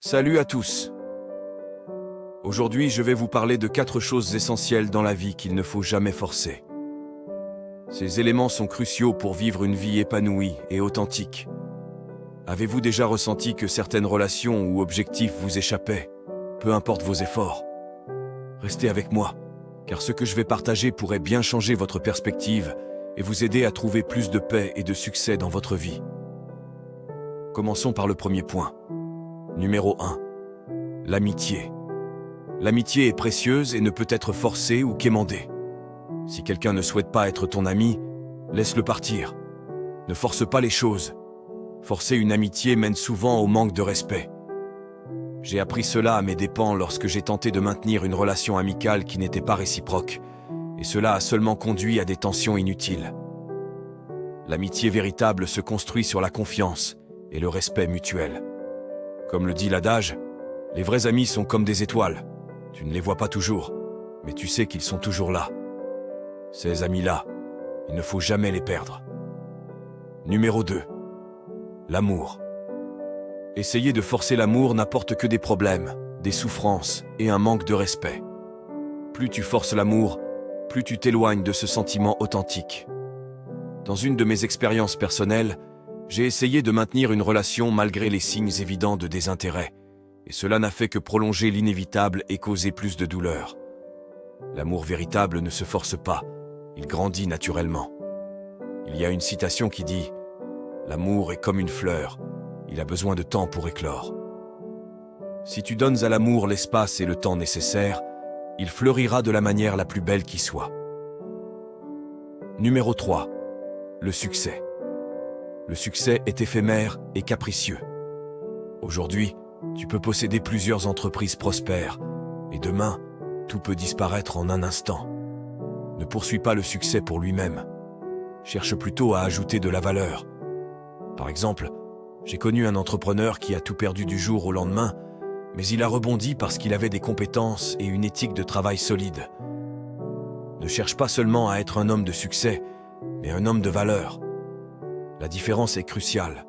Salut à tous. Aujourd'hui, je vais vous parler de 4 choses essentielles dans la vie qu'il ne faut jamais forcer. Ces éléments sont cruciaux pour vivre une vie épanouie et authentique. Avez-vous déjà ressenti que certaines relations ou objectifs vous échappaient, peu importe vos efforts? Restez avec moi, car ce que je vais partager pourrait bien changer votre perspective et vous aider à trouver plus de paix et de succès dans votre vie. Commençons par le premier point. Numéro 1. L'amitié. L'amitié est précieuse et ne peut être forcée ou quémandée. Si quelqu'un ne souhaite pas être ton ami, laisse-le partir. Ne force pas les choses. Forcer une amitié mène souvent au manque de respect. J'ai appris cela à mes dépens lorsque j'ai tenté de maintenir une relation amicale qui n'était pas réciproque, et cela a seulement conduit à des tensions inutiles. L'amitié véritable se construit sur la confiance et le respect mutuel. Comme le dit l'adage, les vrais amis sont comme des étoiles. Tu ne les vois pas toujours, mais tu sais qu'ils sont toujours là. Ces amis-là, il ne faut jamais les perdre. Numéro 2. L'amour. Essayer de forcer l'amour n'apporte que des problèmes, des souffrances et un manque de respect. Plus tu forces l'amour, plus tu t'éloignes de ce sentiment authentique. Dans une de mes expériences personnelles, j'ai essayé de maintenir une relation malgré les signes évidents de désintérêt, et cela n'a fait que prolonger l'inévitable et causer plus de douleur. L'amour véritable ne se force pas, il grandit naturellement. Il y a une citation qui dit « L'amour est comme une fleur, il a besoin de temps pour éclore ». Si tu donnes à l'amour l'espace et le temps nécessaires, il fleurira de la manière la plus belle qui soit. Numéro 3. Le succès. Le succès est éphémère et capricieux. Aujourd'hui, tu peux posséder plusieurs entreprises prospères, et demain, tout peut disparaître en un instant. Ne poursuis pas le succès pour lui-même. Cherche plutôt à ajouter de la valeur. Par exemple, j'ai connu un entrepreneur qui a tout perdu du jour au lendemain, mais il a rebondi parce qu'il avait des compétences et une éthique de travail solide. Ne cherche pas seulement à être un homme de succès, mais un homme de valeur. La différence est cruciale.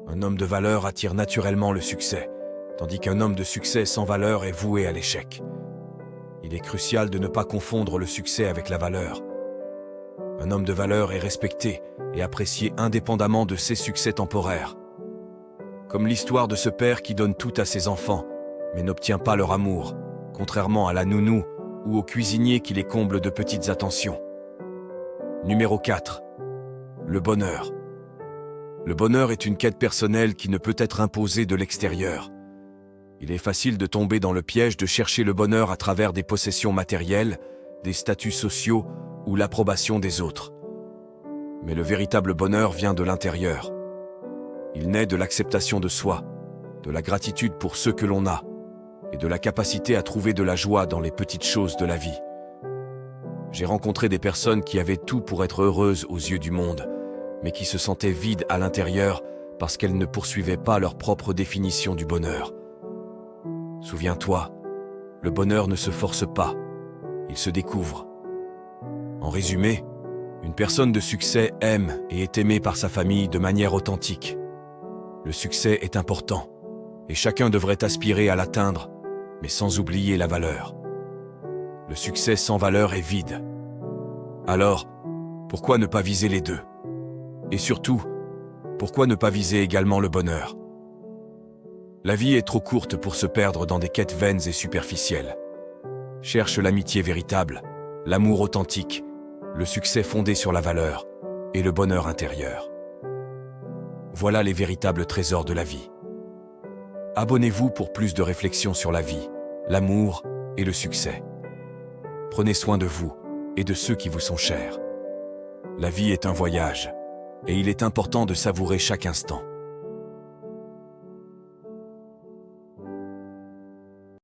Un homme de valeur attire naturellement le succès, tandis qu'un homme de succès sans valeur est voué à l'échec. Il est crucial de ne pas confondre le succès avec la valeur. Un homme de valeur est respecté et apprécié indépendamment de ses succès temporaires. Comme l'histoire de ce père qui donne tout à ses enfants, mais n'obtient pas leur amour, contrairement à la nounou ou au cuisinier qui les comble de petites attentions. Numéro 4. Le bonheur. Le bonheur est une quête personnelle qui ne peut être imposée de l'extérieur. Il est facile de tomber dans le piège de chercher le bonheur à travers des possessions matérielles, des statuts sociaux ou l'approbation des autres. Mais le véritable bonheur vient de l'intérieur. Il naît de l'acceptation de soi, de la gratitude pour ce que l'on a, et de la capacité à trouver de la joie dans les petites choses de la vie. J'ai rencontré des personnes qui avaient tout pour être heureuses aux yeux du monde, mais qui se sentaient vides à l'intérieur parce qu'elles ne poursuivaient pas leur propre définition du bonheur. Souviens-toi, le bonheur ne se force pas, il se découvre. En résumé, une personne de succès aime et est aimée par sa famille de manière authentique. Le succès est important, et chacun devrait aspirer à l'atteindre, mais sans oublier la valeur. Le succès sans valeur est vide. Alors, pourquoi ne pas viser les deux ? Et surtout, pourquoi ne pas viser également le bonheur? La vie est trop courte pour se perdre dans des quêtes vaines et superficielles. Cherche l'amitié véritable, l'amour authentique, le succès fondé sur la valeur et le bonheur intérieur. Voilà les véritables trésors de la vie. Abonnez-vous pour plus de réflexions sur la vie, l'amour et le succès. Prenez soin de vous et de ceux qui vous sont chers. La vie est un voyage. Et il est important de savourer chaque instant.